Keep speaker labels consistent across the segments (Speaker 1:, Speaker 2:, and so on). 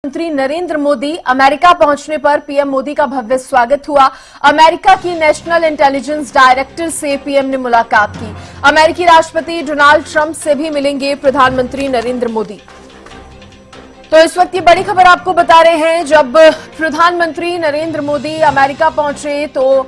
Speaker 1: प्रधानमंत्री नरेंद्र मोदी अमेरिका पहुंचने पर पीएम मोदी का भव्य स्वागत हुआ। अमेरिका की नेशनल इंटेलिजेंस डायरेक्टर से पीएम ने मुलाकात की। अमेरिकी राष्ट्रपति डोनाल्ड ट्रंप से भी मिलेंगे प्रधानमंत्री नरेंद्र मोदी। तो इस वक्त ये बड़ी खबर आपको बता रहे हैं, जब प्रधानमंत्री नरेंद्र मोदी अमेरिका पहुंचे तो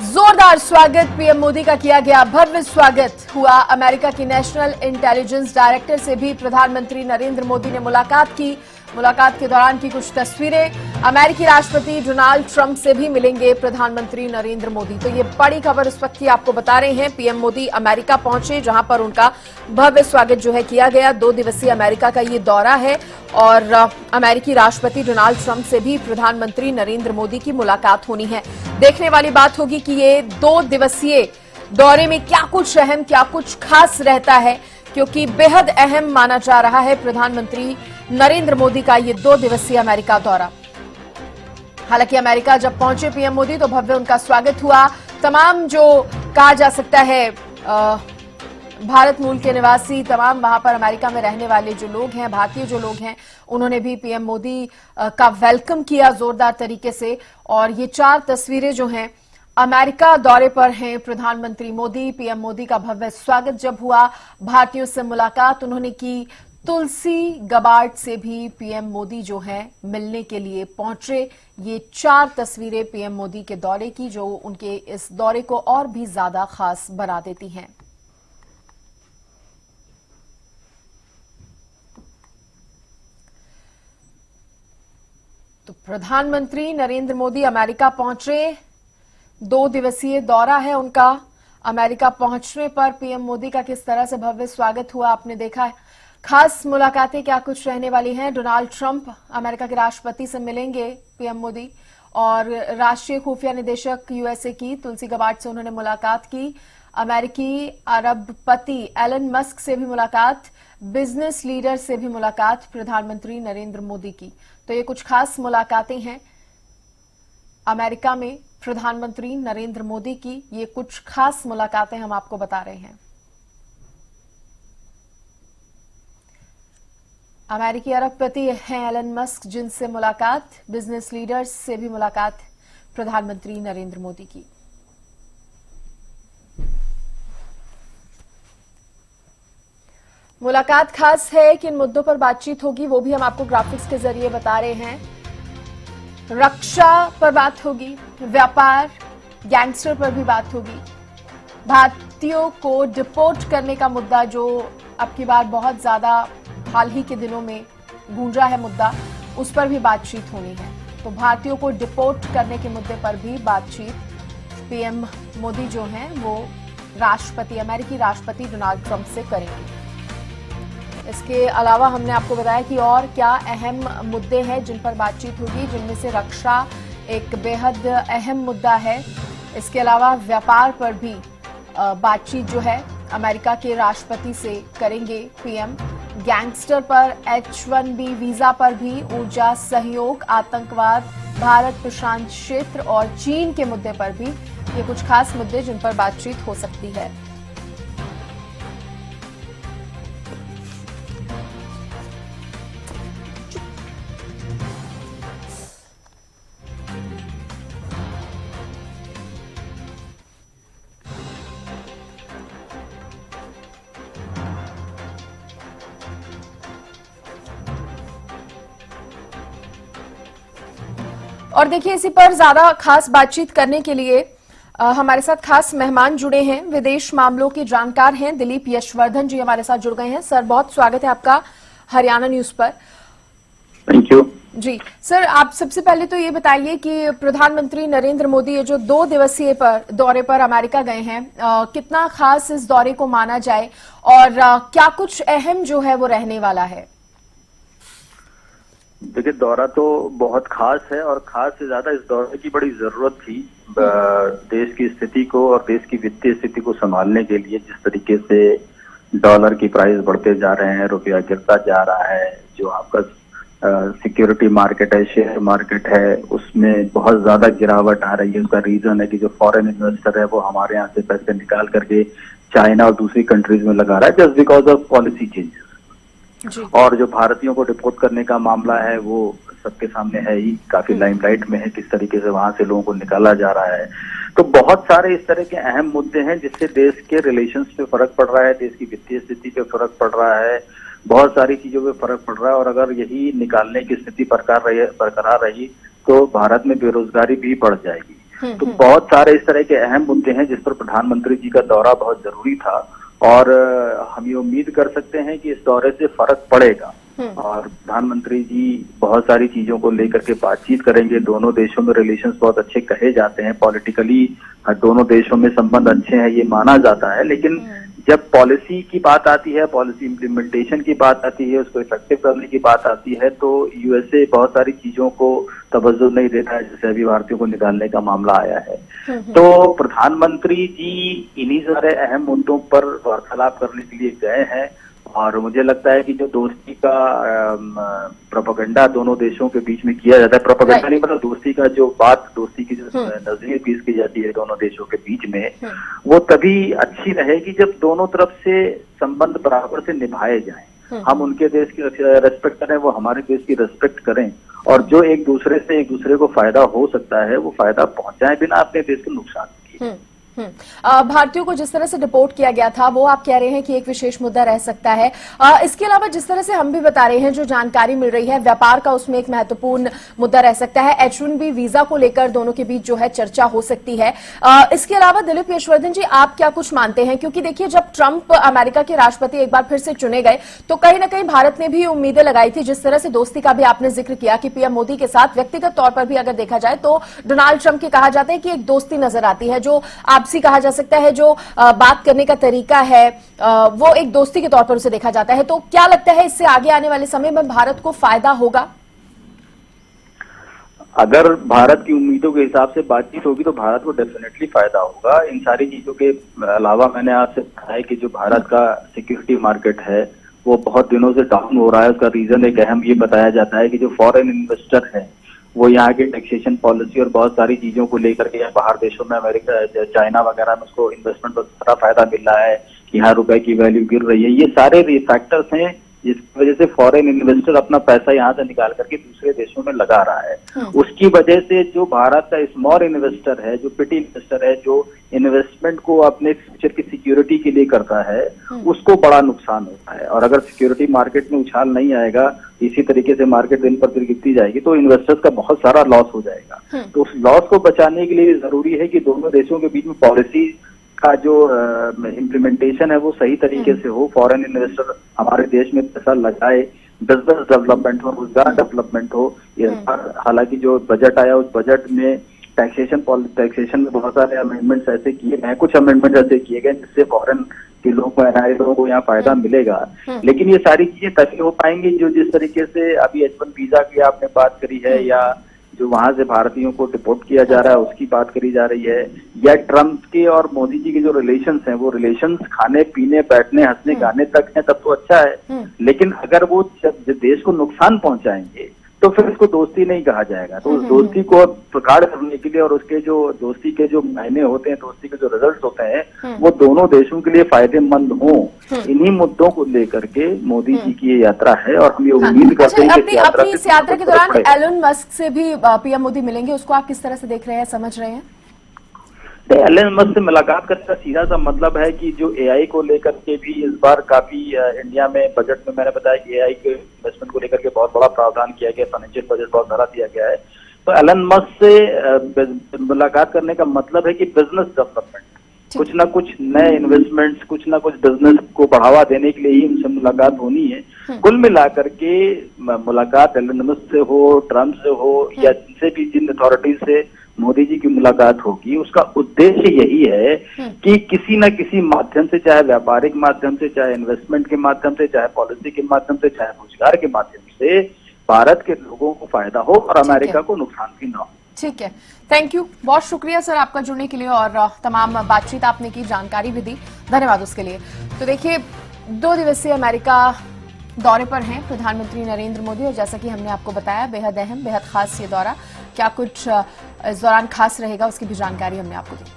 Speaker 1: जोरदार स्वागत पीएम मोदी का किया गया। भव्य स्वागत हुआ। अमेरिका की नेशनल इंटेलिजेंस डायरेक्टर से भी प्रधानमंत्री नरेंद्र मोदी ने मुलाकात की। मुलाकात के दौरान की कुछ तस्वीरें। अमेरिकी राष्ट्रपति डोनाल्ड ट्रंप से भी मिलेंगे प्रधानमंत्री नरेंद्र मोदी। तो ये बड़ी खबर इस वक्त की आपको बता रहे हैं। पीएम मोदी अमेरिका पहुंचे, जहां पर उनका भव्य स्वागत जो है किया गया। 2 दिवसीय अमेरिका का ये दौरा है और अमेरिकी राष्ट्रपति डोनाल्ड ट्रंप से भी प्रधानमंत्री नरेंद्र मोदी की मुलाकात होनी है। देखने वाली बात होगी कि ये 2 दिवसीय दौरे में क्या कुछ अहम, क्या कुछ खास रहता है, क्योंकि बेहद अहम माना जा रहा है प्रधानमंत्री नरेंद्र मोदी का ये 2 दिवसीय अमेरिका दौरा। हालांकि अमेरिका जब पहुंचे पीएम मोदी तो भव्य उनका स्वागत हुआ। तमाम जो कहा जा सकता है भारत मूल के निवासी, तमाम वहां पर अमेरिका में रहने वाले जो लोग हैं, भारतीय जो लोग हैं, उन्होंने भी पीएम मोदी का वेलकम किया जोरदार तरीके से। और ये 4 तस्वीरें जो हैं, अमेरिका दौरे पर हैं प्रधानमंत्री मोदी। पीएम मोदी का भव्य स्वागत जब हुआ, भारतीयों से मुलाकात उन्होंने की। तुलसी गबार्ड से भी पीएम मोदी जो है मिलने के लिए पहुंचे। ये 4 तस्वीरें पीएम मोदी के दौरे की, जो उनके इस दौरे को और भी ज्यादा खास बना देती हैं। तो प्रधानमंत्री नरेंद्र मोदी अमेरिका पहुंचे। 2 दिवसीय दौरा है उनका। अमेरिका पहुंचने पर पीएम मोदी का किस तरह से भव्य स्वागत हुआ आपने देखा है। खास मुलाकातें क्या कुछ रहने वाली हैं। डोनाल्ड ट्रंप अमेरिका के राष्ट्रपति से मिलेंगे पीएम मोदी, और राष्ट्रीय खुफिया निदेशक यूएसए की तुलसी गबार्ड से उन्होंने मुलाकात की। अमेरिकी अरबपति एलन मस्क से भी मुलाकात, बिजनेस लीडर से भी मुलाकात प्रधानमंत्री नरेंद्र मोदी की। तो ये कुछ खास मुलाकातें हैं अमेरिका में प्रधानमंत्री नरेंद्र मोदी की। ये कुछ खास मुलाकातें हम आपको बता रहे हैं। अमेरिकी अरबपति हैं एलन मस्क, जिनसे मुलाकात, बिजनेस लीडर्स से भी मुलाकात प्रधानमंत्री नरेंद्र मोदी की। मुलाकात खास है, किन मुद्दों पर बातचीत होगी वो भी हम आपको ग्राफिक्स के जरिए बता रहे हैं। रक्षा पर बात होगी, व्यापार, गैंगस्टर पर भी बात होगी, भारतीयों को डिपोर्ट करने का मुद्दा जो अब की बार बहुत ज्यादा हाल ही के दिनों में गूंजा है मुद्दा, उस पर भी बातचीत होनी है। तो भारतीयों को डिपोर्ट करने के मुद्दे पर भी बातचीत पीएम मोदी जो हैं वो अमेरिकी राष्ट्रपति डोनाल्ड ट्रंप से करेंगे। इसके अलावा हमने आपको बताया कि और क्या अहम मुद्दे हैं जिन पर बातचीत होगी, जिनमें से रक्षा एक बेहद अहम मुद्दा है। इसके अलावा व्यापार पर भी बातचीत जो है अमेरिका के राष्ट्रपति से करेंगे पीएम। गैंगस्टर पर, H-1B वीजा पर भी, ऊर्जा सहयोग, आतंकवाद, भारत प्रशांत क्षेत्र और चीन के मुद्दे पर भी ये कुछ खास मुद्दे जिन पर बातचीत हो सकती है। और देखिए, इसी पर ज्यादा खास बातचीत करने के लिए हमारे साथ खास मेहमान जुड़े हैं। विदेश मामलों के जानकार हैं दिलीप यशवर्धन जी हमारे साथ जुड़ गए हैं। सर, बहुत स्वागत है आपका हरियाणा न्यूज पर।
Speaker 2: थैंक यू
Speaker 1: जी सर, आप सबसे पहले तो ये बताइए कि प्रधानमंत्री नरेंद्र मोदी ये जो 2 दिवसीय दौरे पर अमेरिका गए हैं, कितना खास इस दौरे को माना जाए और क्या कुछ अहम जो है वो रहने वाला है।
Speaker 2: देखिए, दौरा तो बहुत खास है और खास से ज्यादा इस दौरे की बड़ी जरूरत थी देश की स्थिति को और देश की वित्तीय स्थिति को संभालने के लिए। जिस तरीके से डॉलर की प्राइस बढ़ते जा रहे हैं, रुपया गिरता जा रहा है, जो आपका सिक्योरिटी मार्केट है, शेयर मार्केट है, उसमें बहुत ज्यादा गिरावट आ रही है। उसका रीजन है कि जो फॉरेन इन्वेस्टर है वो हमारे यहाँ से पैसे निकाल करके चाइना और दूसरी कंट्रीज में लगा रहा है, just because of policy changes.
Speaker 1: जी।
Speaker 2: और जो भारतीयों को डिपोर्ट करने का मामला है वो सबके सामने है ही, काफी लाइमलाइट में है, किस तरीके से वहां से लोगों को निकाला जा रहा है। तो बहुत सारे इस तरह के अहम मुद्दे हैं जिससे देश के रिलेशंस पे फर्क पड़ रहा है, देश की वित्तीय स्थिति पे फर्क पड़ रहा है, बहुत सारी चीजों पे फर्क पड़ रहा है। और अगर यही निकालने की स्थिति बरकरार रही तो भारत में बेरोजगारी भी बढ़ जाएगी। तो बहुत सारे इस तरह के अहम मुद्दे हैं जिस पर प्रधानमंत्री जी का दौरा बहुत जरूरी था और हम ये उम्मीद कर सकते हैं कि इस दौरे से फर्क पड़ेगा और प्रधानमंत्री जी बहुत सारी चीजों को लेकर के बातचीत करेंगे। दोनों देशों में रिलेशंस बहुत अच्छे कहे जाते हैं, पॉलिटिकली दोनों देशों में संबंध अच्छे हैं ये माना जाता है, लेकिन जब पॉलिसी की बात आती है, पॉलिसी इम्प्लीमेंटेशन की बात आती है, उसको इफेक्टिव करने की बात आती है तो यूएसए बहुत सारी चीजों को तवज्जो नहीं देता है, जैसे अभी भारतीयों को निकालने का मामला आया है। तो प्रधानमंत्री जी इन्हीं सारे अहम मुद्दों पर वार्तालाप करने के लिए गए हैं और मुझे लगता है कि जो दोस्ती का प्रोपेगेंडा दोनों देशों के बीच में किया जाता है, प्रोपेगेंडा नहीं मतलब दोस्ती का जो बात, दोस्ती की जो नजरिए पेश की जाती है दोनों देशों के बीच में, वो तभी अच्छी रहेगी जब दोनों तरफ से संबंध बराबर से निभाए जाएं। हम उनके देश की रेस्पेक्ट करें, वो हमारे देश की रेस्पेक्ट करें और जो एक दूसरे को फायदा हो सकता है वो फायदा पहुंचाए बिना अपने देश को नुकसान किए।
Speaker 1: भारतीयों को जिस तरह से डिपोर्ट किया गया था वो आप कह रहे हैं कि एक विशेष मुद्दा रह सकता है। इसके अलावा जिस तरह से हम भी बता रहे हैं, जो जानकारी मिल रही है, व्यापार का उसमें एक महत्वपूर्ण मुद्दा रह सकता है। H1B वीजा को लेकर दोनों के बीच जो है चर्चा हो सकती है। इसके अलावा दिलीप यशवर्धन जी, आप क्या कुछ मानते हैं? क्योंकि देखिए, जब ट्रंप अमेरिका के राष्ट्रपति एक बार फिर से चुने गए तो कहीं ना कहीं भारत ने भी उम्मीदें लगाई थी। जिस तरह से दोस्ती का भी आपने जिक्र किया कि पीएम मोदी के साथ व्यक्तिगत तौर पर भी अगर देखा जाए तो डोनाल्ड ट्रंप के कहा जाता है कि एक दोस्ती नजर आती है, जो आपसी कहा जा सकता है, जो बात करने का तरीका है वो एक दोस्ती के तौर पर उसे देखा जाता है। तो क्या लगता है इससे आगे आने वाले समय में भारत को फायदा होगा?
Speaker 2: अगर भारत की उम्मीदों के हिसाब से बातचीत होगी तो भारत को डेफिनेटली फायदा होगा। इन सारी चीजों के अलावा मैंने आपसे कहा है कि जो भारत का सिक्योरिटी मार्केट है वो बहुत दिनों से डाउन हो रहा है। उसका रीजन एक अहम ये बताया जाता है कि जो फॉरेन इन्वेस्टर है वो यहाँ के टैक्सेशन पॉलिसी और बहुत सारी चीजों को लेकर के बाहर देशों में, अमेरिका, चाइना वगैरह में उसको इन्वेस्टमेंट पर बड़ा फायदा मिल रहा है, यहाँ रुपए की वैल्यू गिर रही है। ये सारे फैक्टर्स हैं जिसकी वजह से फॉरेन इन्वेस्टर अपना पैसा यहाँ से निकाल करके दूसरे देशों में लगा रहा है। उसकी वजह से जो भारत का स्मॉल इन्वेस्टर है, जो पिटी इन्वेस्टर है, जो इन्वेस्टमेंट को अपने फ्यूचर की सिक्योरिटी के लिए करता है, उसको बड़ा नुकसान होता है। और अगर सिक्योरिटी मार्केट में उछाल नहीं आएगा, इसी तरीके से मार्केट दिन पर दिन गिरती जाएगी तो इन्वेस्टर्स का बहुत सारा लॉस हो जाएगा। तो उस लॉस को बचाने के लिए जरूरी है कि दोनों देशों के बीच में पॉलिसी का जो इम्प्लीमेंटेशन है वो सही तरीके से हो। फॉरेन इन्वेस्टर हमारे देश में पैसा लगाए, बिजनेस डेवलपमेंट हो, रोजगार डेवलपमेंट हो। हालांकि जो बजट आया उस बजट में टैक्सेशन में बहुत सारे अमेंडमेंट्स ऐसे किए गए, कुछ अमेंडमेंट ऐसे किए गए जिससे फॉरेन के लोगों को यहाँ फायदा मिलेगा। लेकिन ये सारी चीजें तभी हो पाएंगी जो जिस तरीके से अभी H1 वीजा की आपने बात करी है, या जो वहां से भारतीयों को डिपोर्ट किया जा रहा है उसकी बात करी जा रही है, या ट्रंप के और मोदी जी के जो रिलेशंस हैं वो रिलेशंस खाने पीने बैठने हंसने गाने तक हैं, तब तो अच्छा है। लेकिन अगर वो देश को नुकसान पहुंचाएंगे तो फिर इसको दोस्ती नहीं कहा जाएगा। तो उस दोस्ती को प्रगाढ़ करने के लिए और उसके जो दोस्ती के जो मायने होते हैं, दोस्ती के जो रिजल्ट होते हैं, वो दोनों देशों के लिए फायदेमंद हों, इन्हीं मुद्दों को लेकर के मोदी जी की ये यात्रा है। और हम ये उम्मीद करते हैं कि
Speaker 1: अपनी इस यात्रा के दौरान एलन मस्क से भी पीएम मोदी मिलेंगे, उसको आप किस तरह से देख रहे हैं, समझ रहे हैं?
Speaker 2: एलन मस्क से मुलाकात करने का सीधा सा मतलब है कि जो एआई को लेकर के भी इस बार काफी इंडिया में बजट में मैंने बताया कि एआई के इन्वेस्टमेंट को लेकर के बहुत बड़ा प्रावधान किया गया, फाइनेंशियल बजट बहुत बड़ा दिया गया है। तो एलन मस्क से मुलाकात करने का मतलब है कि बिजनेस डेवलपमेंट, कुछ ना कुछ नए इन्वेस्टमेंट्स, कुछ ना कुछ बिजनेस को बढ़ावा देने के लिए ही उनसे मुलाकात होनी है। कुल मिलाकर के मुलाकात एलन मस्क से हो, ट्रंप से हो, या जिनसे भी जिन अथॉरिटी से मोदी जी की मुलाकात होगी, उसका उद्देश्य यही है कि किसी न किसी माध्यम से, चाहे व्यापारिक माध्यम से, चाहे इन्वेस्टमेंट के माध्यम से, चाहे पॉलिसी के माध्यम से, चाहे रोजगार के माध्यम से भारत के लोगों को फायदा हो और अमेरिका को नुकसान भी ना हो।
Speaker 1: ठीक है, थैंक यू, बहुत शुक्रिया सर आपका जुड़ने के लिए और तमाम बातचीत आपने की, जानकारी भी दी, धन्यवाद उसके लिए। तो देखिए, 2 दिवसीय अमेरिका दौरे पर हैं प्रधानमंत्री नरेंद्र मोदी और जैसा कि हमने आपको बताया, बेहद अहम, बेहद खास ये दौरा। क्या कुछ इस दौरान खास रहेगा उसकी भी जानकारी हमने आपको दी।